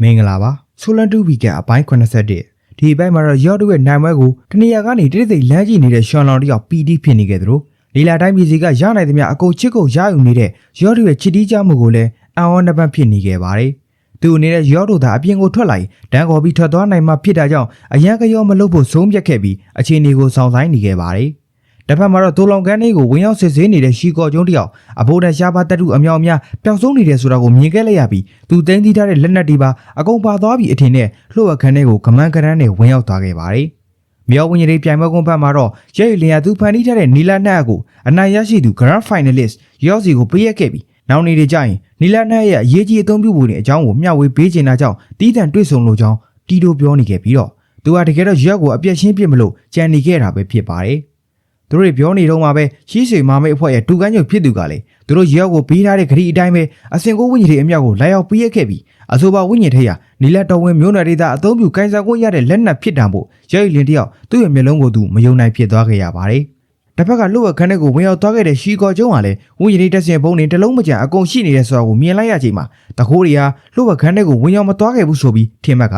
မင်္ဂလာပါဆိုလန်တူဗီကန်အပိုင်း81ဒီအပိုင်းမှာတော့ရော့တို့ရဲ့နိုင်ပွဲကိုတနေရာကနေတိတိလမ်းကြည့်နေတဲ့ရှွန်လောင်တယောက်ပီတီဖြစ်နေခဲ့သလိုလီလာတိုင်းပြည်စီကရနိုင်သမျှအကုန်ချစ်ကုန်ရယူနေတဲ့ရော့တို့ရဲ့ချစ်တီးကြမှုကိုလည်းအံ့ဩနှပန်းဖြစ်နေခဲ့ပါတယ်သူအနေနဲ့ရော့တို့သာအပြင်ကိုထွက်လာရင်ဒန်ကော်ပြီးထွက်သွားနိုင်မှဖြစ်တာကြောင့်အရန်ကရောမလုပ်ဖို့ဆုံးဖြတ်ခဲ့ပြီးအခြေအနေကိုစောင့်ဆိုင်းနေခဲ့ပါတယ်တစ်ဖက်မှာတော့တိုလောင်ကန်းလေးကိုဝင်ရောက်စစ်ဆေးနေတဲ့ရှီကော်ကျုံးတယောက်အဘိုးနဲ့ရှားပါတက်တူအမြောင်များပျောက်ဆုံးနေတယ်ဆိုတာကိုမြင်ခဲ့လိုက်ရပြီးသူတင်းတီးထားတဲ့လက်နက်တွေပါအကုန်ပါသွားပြီးအထင်နဲ့လှုပ်အခန်းထဲကိုကမန်းကရန်းနဲ့ဝင်ရောက်သွားခဲ့ပါတယ်။မြောက်ဝင်ကြီးပြိုင်ပွဲကွန်ဖတ်မှာတော့ရဲရည်လျာသူဖန်တီးထားတဲ့နီလာနှက်ကိုအနိုင်ရရှိသူ Grand Finalist ရော့စီကိုပေးရခဲ့ပြီးနောက်နေ့တွေကျရင်နီလာနှက်ရဲ့အရေးကြီးအသုံးပြုမှုတွေအကြောင်းကိုမျှဝေပေးချင်တာကြောင့်တီးတန်တွေ့ဆုံလို့ကြောင်းတီတိုပြောနေခဲ့ပြီးတော့သူဟာတကယ်တော့ရော့ကိုအပြည့်ရှင်းပြစ်မလို့ကြံနေခဲ့တာပဲဖြစ်ပါတယ်။သူတို့ပြောနေတော့မှပဲရှိဆွေမာမိတ်အဖွဲ့ရဲ့တူကန်းချုပ်ဖြစ်သူကလည်းသူတို့ရော့ကိုပေးထားတဲ့ဂရီအတိုင်းပဲအစင်ကိုဝိညာဉ်တွေအမြောက်ကိုလာရောက်ပေးရခဲ့ပြီးအဆိုပါဝိညာဉ်ထက်ရနီလက်တော်ဝင်မျိုးနွယ်ဒေသအသုံးပြုကိုင်ဆောင်ခွင့်ရတဲ့လက်နက်ဖြစ်တာမို့ရဲရီလင်းတယောက်သူ့ရဲ့မျက်လုံးကိုသူမယုံနိုင်ဖြစ်သွားခဲ့ရပါတယ်။တစ်ဖက်ကလှုပ်ခန်းထဲကိုဝင်ရောက်သွားခဲ့တဲ့ရှီကော်ကျုံးကလည်းဝိညာဉ်တွေတက်စင်ပုံးတွေတလုံးမကြံအကုန်ရှိနေတဲ့ဆိုတာကိုမြင်လိုက်ရချိန်မှာတခိုးတွေကလှုပ်ခန်းထဲကိုဝင်ရောက်မသွားခဲ့ဘူးဆိုပြီးထင်မှတ်ကအ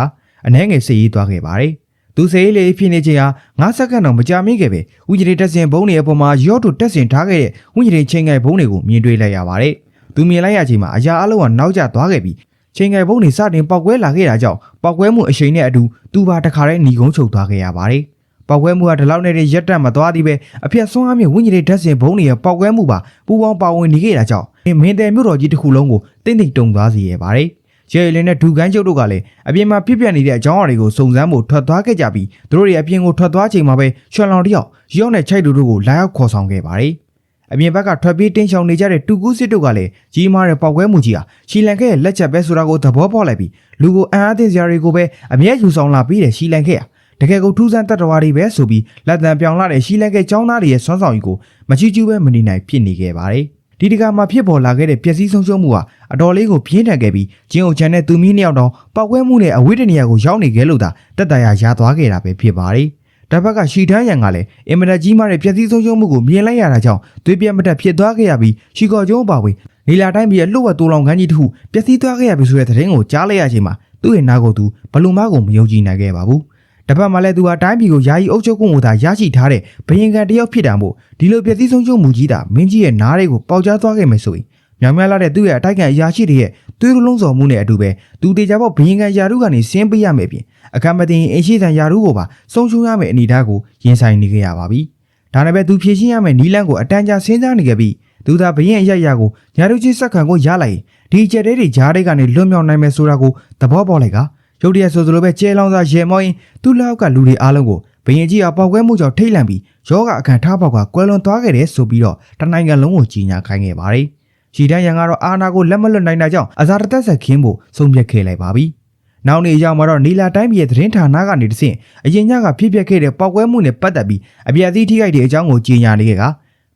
နှဲငယ်စေးရေးသွားခဲ့ပါတယ်။သူစေးလေးဖြစ်နေချိန်ဟာ9စက္ကန့်တော့မကြာမီခဲ့ပဲဝိညာဉ်တွေတက်စင်ဘုံတွေအပေါ်မှာရော့တို့တက်စင်ထားခဲ့တဲ့ဝိညာဉ်တွေချိန်ငယ်ဘုံတွေကိုမြင်တွေ့လိုက်ရပါတယ်။သူမြင်လိုက်ရချိန်မှာအရာအလုံးကနောက်ကျသွားခဲ့ပြီးချိန်ငယ်ဘုံတွေစတင်ပေါက်ကွဲလာခဲ့တာကြောင့်ပေါက်ကွဲမှုအရှိန်နဲ့အတူသူပါတခါတည်းหนีကုန်းချုပ်သွားခဲ့ရပါတယ်။ပေါက်ကွဲမှုကဒီလောက်နဲ့ရက်တက်မသွားသေးပဲအပြတ်ဆွမ်းအားမြင့်ဝိညာဉ်တွေတက်စင်ဘုံတွေရဲ့ပေါက်ကွဲမှုပါပူပေါင်းပါဝင်နေခဲ့တာကြောင့်မင်းတယ်မြို့တော်ကြီးတစ်ခုလုံးကိုတိမ့်တိမ်တုံသွားစေရပါတယ်။ရဲလင်းနဲ့ဒူကန်းကျုပ်တို့ကလည်းအပြင်မှာပြပြနေတဲ့အကြောင်းအရာတွေကိုစုံစမ်းဖို့ထွက်သွားခဲ့ကြပြီးသူတို့တွေအပြင်ကိုထွက်သွားချိန်မှာပဲရွှန်လောင်တယောက်ရော့နဲ့ချိုက်တို့ကိုလာရောက်ခေါ်ဆောင်ခဲ့ပါတယ်။အပြင်ဘက်ကထွက်ပြေးတင်းရှောင်နေကြတဲ့တူကူးစစ်တို့ကလည်းကြီးမားတဲ့ပေါက်ကွဲမှုကြီးဟာရှီလန်ခဲရဲ့လက်ချက်ပဲဆိုတာကိုသဘောပေါက်လိုက်ပြီးလူကိုအံ့အားသင့်စရာတွေကိုပဲအမြဲယူဆောင်လာပြီးတဲ့ရှီလန်ခဲဟာတကယ်ကိုထူးဆန်းတတ်တော်တွေပဲဆိုပြီးလက်တံပြောင်လာတဲ့ရှီလန်ခဲចောင်းသားတွေရဲ့ဆွမ်းဆောင်ရည်ကိုမချီးကျူးပဲမနေနိုင်ဖြစ်နေခဲ့ပါတယ်။ဒီတကမှာဖြစ်ပေါ်လာခဲ့တဲ့ပျက်စီးဆုံးရှုံးမှုဟာအတော်လေးကိုပြင်းထန်ခဲ့ပြီးဂျင်းအိုချန်နဲ့သူမီးနှစ်ယောက်တော့ပောက်ကွဲမှုနဲ့အဝိတ္တနေရာကိုရောက်နေခဲ့လို့သာတက်တရာရသွားခဲ့တာပဲဖြစ်ပါတယ်။တစ်ဖက်ကရှီတန်းရန်ကလည်းအင်မတန်ကြီးမားတဲ့ပျက်စီးဆုံးရှုံးမှုကိုမြင်လိုက်ရတာကြောင့်သွေးပြတ်မတက်ဖြစ်သွားခဲ့ရပြီးရှီကော်ကျုံးပါဝင်နီလာတိုင်းပြည်ရဲ့လှုပ်ဝက်တိုးလောင်ခန်းကြီးတစ်ခုပျက်စီးသွားခဲ့ရပြီဆိုတဲ့သတင်းကိုကြားလိုက်ရချိန်မှာသူ့ရဲ့နာကိုသူဘလူမားကိုမယုံကြည်နိုင်ခဲ့ပါဘူး။တစ်ဖက်မှာလည်းသူဟာတိုင်းပြည်ကိုယာယီအုပ်ချုပ်ခွင့်ကိုသာရရှိထားတဲ့ဘယင်ကန်တယောက်ဖြစ်တာမို့ဒီလိုပျက်စီးဆုံးရှုံးမှုကြီးတာမင်းကြီးရဲ့နားတွေကိုပေါက်ကြားသွားခဲ့မယ်ဆိုရင်မြောင်များလာတဲ့သူ့ရဲ့အတိုက်ခံအရာရှိတွေရဲ့သွေးလုံးစော်မှုနဲ့အတူပဲသူတေချာပေါက်ဘယင်ကန်ယာရုကနေဆင်းပေးရမယ်ပြင်အခမ်းမတင်အရှိတန်ယာရုကိုပါဆုံးရှုံးရမယ်အနေအထားကိုရင်ဆိုင်နေခဲ့ရပါပြီ။ဒါနဲ့ပဲသူဖြည့်ရှင်းရမယ်နီလန်းကိုအတန်းကြာစဉ်းစားနေခဲ့ပြီးသူသာဘယင်အရာကိုယာရုချင်းစက္ကန့်ကိုရလိုက်ရင်ဒီကျက်တွေကြားတွေကနေလွတ်မြောက်နိုင်မယ်ဆိုတာကိုသဘောပေါက်လိုက်ကရုတ်တရက်ဆိုသလိုပဲကျဲလောင်စာရေမောင်းရင်သူ့လောက်ကလူတွေအားလုံးကိုဘယင်ကြီးကပေါက်ကွဲမှုကြောင့်ထိတ်လန့်ပြီးယောဂအခန့်ထားပေါက်ကကွဲလွန်သွားခဲ့တယ်ဆိုပြီးတော့တနိုင်ငံလုံးကိုကြီးညာခိုင်းခဲ့ပါတယ်။ရှီတန်းရန်ကတော့အာနာကိုလက်မလွတ်နိုင်တာကြောင့်အဇာတသက်ဆက်ခင်းဖို့ဆုံးဖြတ်ခဲ့လိုက်ပါပြီ။နောက်နေ့ရောက်မှာတော့နီလာတိုင်းပြည်ရဲ့သတင်းဌာနကနေတဆင့်အရင်ညကဖြစ်ပျက်ခဲ့တဲ့ပေါက်ကွဲမှုနဲ့ပတ်သက်ပြီးအပြည့်အစုံထိခိုက်တဲ့အကြောင်းကိုကြီးညာနေခဲ့က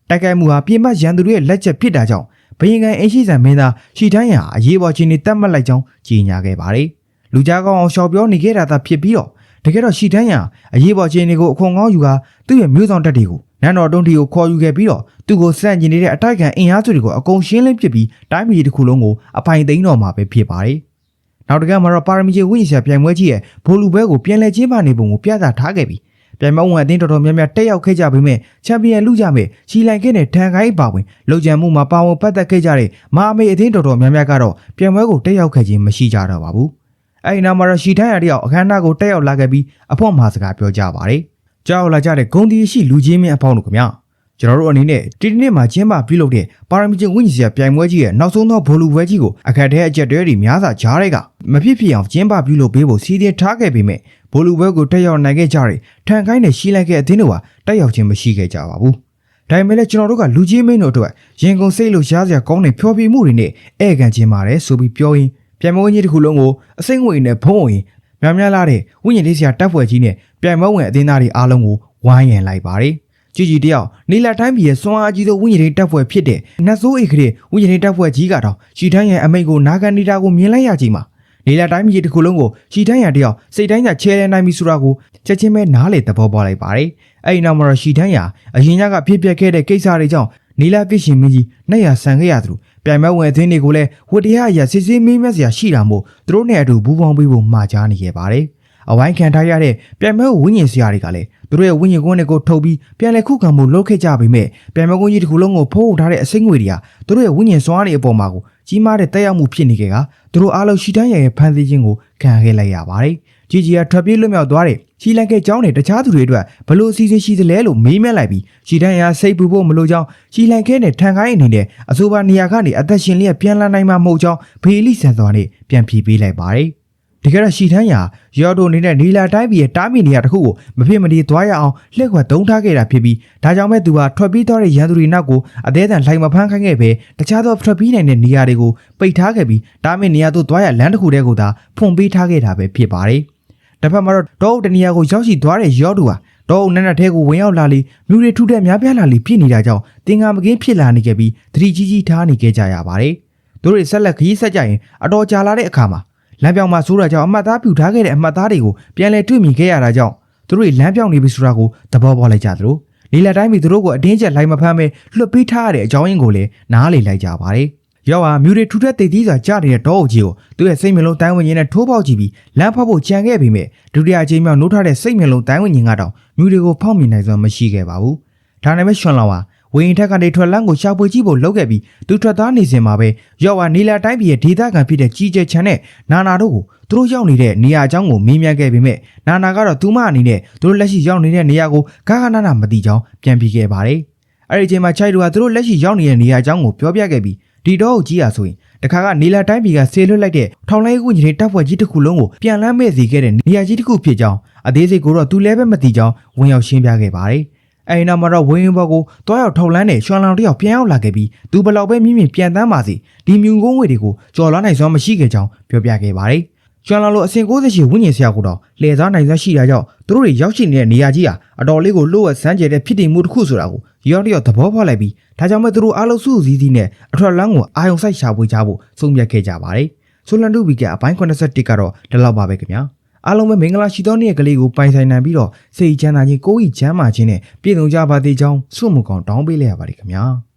တိုက်ခိုက်မှုဟာပြင်ပရန်သူတွေရဲ့လက်ချက်ဖြစ်တာကြောင့်ဘယင်ကန်အင်းရှိဆန်မင်းသားရှီတန်းရန်ဟာအရေးပေါ်ချင်းနေတတ်မှတ်လိုက်ကြောင်းကြီးညာခဲ့ပါတယ်။လူကြားကောင်းအောင်ရှော့ပြောနေခဲ့တာသာဖြစ်ပြီးတော့တကယ်တော့ရှီတန်းရန်အရေးပေါ်ချင်းတွေကိုအခွန်ကောင်းယူကသူ့ရဲ့မျိုးဆောင်တက်တွေကိုနန်းတော်တုံးတီကိုခေါ်ယူခဲ့ပြီးတော့သူ့ကိုစန့်ကျင်နေတဲ့အတိုက်ခံအင်အားစုတွေကိုအကုန်ရှင်းလင်းပစ်ပြီးတိုင်းပြည်တစ်ခုလုံးကိုအပိုင်သိမ်းတော်မှာပဲဖြစ်ပါတယ်။နောက်တကမှာတော့ပါရမီကြီးဝိညာဉ်ဆရာပြိုင်ပွဲကြီးရဲ့ဘိုလူဘဲကိုပြန်လည်ကျင်းပနေပုံကိုပြသထားခဲ့ပြီးပြိုင်ပွဲဝင်အသင်းတော်တော်များများတက်ရောက်ခဲ့ကြပေမဲ့ချန်ပီယံလူကြမဲ့ရှီလန်ခဲနဲ့ထန်ခိုင်းပါဝင်လုံခြံမှုမှာပါဝင်ပတ်သက်ခဲ့ကြတဲ့မဟာမိတ်အသင်းတော်တော်များများကတော့ပြိုင်ပွဲကိုတက်ရောက်ခဲ့ခြင်းမရှိကြတော့ပါဘူး။အဲဒီနောက်မှာတော့ရှီတန်းရတယောက်အခမ်းအနားကိုတက်ရောက်လာခဲ့ပြီးအဖို့မှာစကားပြောကြပါတယ်။ကြောက်လာကြတဲ့ဂုံတီရှိလူချင်းမင်းအပေါင်းတို့ခင်ဗျာကျွန်တော်တို့အနေနဲ့ဒီနေ့မှာကျင်းပပြုလုပ်တဲ့ပါရမီချင်းဝိညာဉ်ဆရာပြိုင်ပွဲကြီးရဲ့နောက်ဆုံးသောဘိုလူပွဲကြီးကိုအခက်အခဲအကျက်တွေများစွာကြားတဲ့ကမဖြစ်ဖြစ်အောင်ကျင်းပပြုလုပ်ပေးဖို့စီစဉ်ထားခဲ့ပေမဲ့ဘိုလူပွဲကိုတက်ရောက်နိုင်ခဲ့ကြတဲ့ထန်ခိုင်းနဲ့ရှီလန်ခဲအသင်းတို့ဟာတက်ရောက်ခြင်းမရှိခဲ့ကြပါဘူး။ဒါပေမဲ့လည်းကျွန်တော်တို့ကလူချင်းမင်းတို့အတွက်ရင်ကုန်စိတ်လို့ရှားစရာကောင်းတဲ့ဖျော်ဖြေမှုတွေနဲ့ဧကန်ခြင်းပါတယ်ဆိုပြီးပြောရင်ပြိုင်ပွဲကြီးတစ်ခုလုံးကိုအစိမ့်ဝင်နဲ့ဖုံးဝင်များလာတဲ့ဝိညာဉ်လေးဆရာတပ်ဖွဲ့ကြီးနဲ့ပြိုင်ပွဲဝင်အသင်းသားတွေအားလုံးကိုဝိုင်းရန်လိုက်ပါတယ်။ကြီးတယောက်နီလာတိုင်းပြည်ရဲ့စွမ်းအားကြီးသောဝိညာဉ်တွေတပ်ဖွဲ့ဖြစ်တဲ့နတ်ဆိုးအိတ်ကလေးဝိညာဉ်တွေတပ်ဖွဲ့ကြီးကတော့ရှီတန်းရဲ့အမိတ်ကိုနာခံနေတာကိုမြင်လိုက်ရချိန်မှာနီလာတိုင်းပြည်တစ်ခုလုံးကိုရှီတန်းရတယောက်စိတ်တိုင်းကချဲလဲနိုင်ပြီဆိုတာကိုချက်ချင်းပဲနားလေသဘောပေါက်လိုက်ပါတယ်။အဲဒီနောက်မှာတော့ရှီတန်းရအရင်ကဖြစ်ပျက်ခဲ့တဲ့ကိစ္စတွေကြောင့် နီလာပြစ်ရှင်မင်းကြီးနှက်ရဆန်ခဲ့ရသလိုပြိုင်ပွဲဝင်အသင်းတွေကိုလည်းဝတ္တရားအရာစစ်စစ်မင်းမြတ်စရာရှိတာမို့သူတို့နဲ့အတူဘူးပေါင်းပေးဖို့မှာကြားနေခဲ့ပါတယ်။အဝိုင်းခံထားရတဲ့ပြိုင်ပွဲဝင်းကျင်စရာတွေကလည်းသူတို့ရဲ့ဝင်းကျင်ကွန်းတွေကိုထုတ်ပြီးပြန်လည်ခုခံမှုလုပ်ခဲ့ကြပေမဲ့ပြိုင်ပွဲကွန်းကြီးတစ်ခုလုံးကိုဖိုးထားတဲ့အစိမ့်ငွေတွေကသူတို့ရဲ့ဝင်းကျင်စွမ်းအားတွေအပေါ်မှာကိုကြီးမားတဲ့တက်ရောက်မှုဖြစ်နေခဲ့ကသူတို့အားလုံးရှိတန်းရရဲ့ဖန်ဆီးခြင်းကိုခံခဲ့လိုက်ရပါတယ်။ကြီးကြီးကထွက်ပြေးလွတ်မြောက်သွားတဲ့ရှီလန်ကဲကျောင်းနဲ့တခြားသူတွေအတွက်ဘလို့အစီအစဉ်ရှိသလဲလို့မေးမြန်းလိုက်ပြီးရှီတန်းရစိတ်ပူဖို့မလိုကြောင်းရှီလန်ကဲနဲ့ထန်ခိုင်းအနေနဲ့အဆိုပါနေရာကနေအသက်ရှင်လျက်ပြန်လာနိုင်မှာမဟုတ်ကြောင်းဖေလီဆန်စွာနဲ့ပြန်ဖြေပေးလိုက်ပါတယ်။ဒီကရရှီတန်းရရော်ဒိုအနေနဲ့နီလာတိုင်းပြည်ရဲ့တားမြစ်နေရာတစ်ခုကိုမဖြစ်မနေသွားရအောင်လှည့်ခွက်သုံးထားခဲ့တာဖြစ်ပြီးဒါကြောင့်မဲ့သူဟာထွက်ပြေးသွားတဲ့ရန်သူတွေနောက်ကိုအသေးအံလှိုင်မဖမ်းခိုင်းခဲ့ပဲတခြားသောထွက်ပြေးနိုင်တဲ့နေရာတွေကိုပိတ်ထားခဲ့ပြီးတားမြစ်နေရာသို့သွားရလမ်းတစ်ခုတည်းကိုသာဖွင့်ပေးထားခဲ့တာပဲဖြစ်ပါတယ်။တစ်ဖက်မှာတော့တောအုပ်တနေရာကိုရောက်ရှိသွားတဲ့ရော်ဒိုဟာတောအုပ်နက်နက်ထဲကိုဝင်ရောက်လာလေမြို့တွေထူထပ်များပြားလာလေပြည့်နေတာကြောင့်တင်္ဂါမကင်းဖြစ်လာနေခဲ့ပြီးသတိကြီးကြီးထားနေခဲ့ကြရပါတယ်။သူတို့ဆက်လက်ခရီးဆက်ကြရင်အတော်ကြာလာတဲ့အခါမှာလမ်းပြောင်မှာဆိုးတာကြောင့်အမှတ်သားပြုထားခဲ့တဲ့အမှတ်သားတွေကိုပြန်လည်တွေ့မြင်ခဲ့ရတာကြောင့်သူတို့လမ်းပြောင်နေပြီဆိုတာကိုသဘောပေါက်လိုက်ကြသလိုလေလာတိုင်းပြည်သူတို့ကိုအတင်းကျပ်လိုက်မဖမ်းပဲလွှတ်ပေးထားရတဲ့အကြောင်းရင်းကိုလည်းနားလေလိုက်ကြပါတယ်။ရောက်ဟာမြူတွေထူထပ်သိသိစွာကြားနေတဲ့တောအုပ်ကြီးကိုသူ့ရဲ့စိတ်မျက်လုံးတိုင်းဝင်ရင်းနဲ့ထိုးပေါက်ကြည့်ပြီးလမ်းဖောက်ဖို့ကြံခဲ့ပေမဲ့ဒုတိယအကြိမ်မြောက်နှုတ်ထားတဲ့စိတ်မျက်လုံးတိုင်းဝင်ရင်ကတော့မြူတွေကိုဖောက်မြင်နိုင်စွမ်းမရှိခဲ့ပါဘူး။ဒါနဲ့ပဲရွှန်လောင်ဟာဝင်းထက်ကနေထွက်လန်းကိုရှာဖွေကြည့်ဖို့လုပ်ခဲ့ပြီးသူထွက်သားနေစဉ်မှာပဲရောက်ဟာနီလာတိုင်းပြည်ရဲ့ဒေသခံဖြစ်တဲ့ကြီးကျယ်ချန်နဲ့နာနာတို့ကိုသူတို့ရောက်နေတဲ့နေရာအကြောင်းကိုမေးမြန်းခဲ့ပေမဲ့နာနာကတော့သူမအနေနဲ့သူတို့လက်ရှိရောက်နေတဲ့နေရာကိုဂါဂနာနာမသိကြောင်းပြန်ပြေခဲ့ပါတယ်။အဲဒီအချိန်မှာချိုက်တို့ကသူတို့လက်ရှိရောက်နေတဲ့နေရာအကြောင်းကိုပြောပြခဲ့ပြီးဒီတော့ကြီးရဆိုရင်တခါကနီလာတိုင်းပြည်ကဆေးလွတ်လိုက်တဲ့ထောင်လိုက်ကူညီတဲ့တပ်ဖွဲ့ကြီးတစ်ခုလုံးကိုပြန်လမ်းမဲ့စီခဲ့တဲ့နေရာကြီးတစ်ခုဖြစ်ကြောင်းအသေးစိတ်ကိုတော့သူလည်းပဲမသိကြောင်းဝင်ရောက်ရှင်းပြခဲ့ပါတယ်။အဲဒီနောက်မှာတော့ဝင်းဘော်ကိုတွားရောက်ထောက်လန်းတဲ့ရွှန်လောင်တယောက်ပြန်ရောက်လာခဲ့ပြီးသူဘလောက်ပဲမြင့်မြင့်ပြန်တန်းပါစေဒီမြူကုန်းငွေတွေကိုကြော်လွှမ်းနိုင်စွမ်းမရှိခဲ့ကြောင်းပြောပြခဲ့ပါတယ်။ရွှန်လောင်လိုအစဉ်68ဝန်းကျင်ဆရာကတော့လှည့်စားနိုင်စွမ်းရှိတာကြောင့်သူတို့တွေရောက်ရှိနေတဲ့နေရာကြီးဟာအတော်လေးကိုလှုပ်ဝက်ဆန်းကျယ်တဲ့ဖြစ်တည်မှုတစ်ခုဆိုတာကိုရောတယောက်သဘောပေါက်လိုက်ပြီးဒါကြောင့်မဲ့သူတို့အားလုံးစုစည်းစည်းနဲ့အထွတ်လန်းကိုအာယုံဆိုင်ရှာဖွေကြဖို့ဆုံးဖြတ်ခဲ့ကြပါတယ်။ဆိုလန်ဒူဗီကအပိုင်း81ကတော့ဒီလောက်ပါပဲခင်ဗျာ။အားလုံးပဲမင်္ဂလာရှိသောနေ့ကလေးကိုပိုင်ဆိုင်နိုင်ပြီးတော့စိတ်ချမ်းသာခြင်းကိုယ်ဤချမ်းသာခြင်းနဲ့ပြည့်စုံကြပါသေးကြောင်းဆုမွန်ကောင်းတောင်းပေးလိုက်ရပါတယ်ခင်ဗျာ။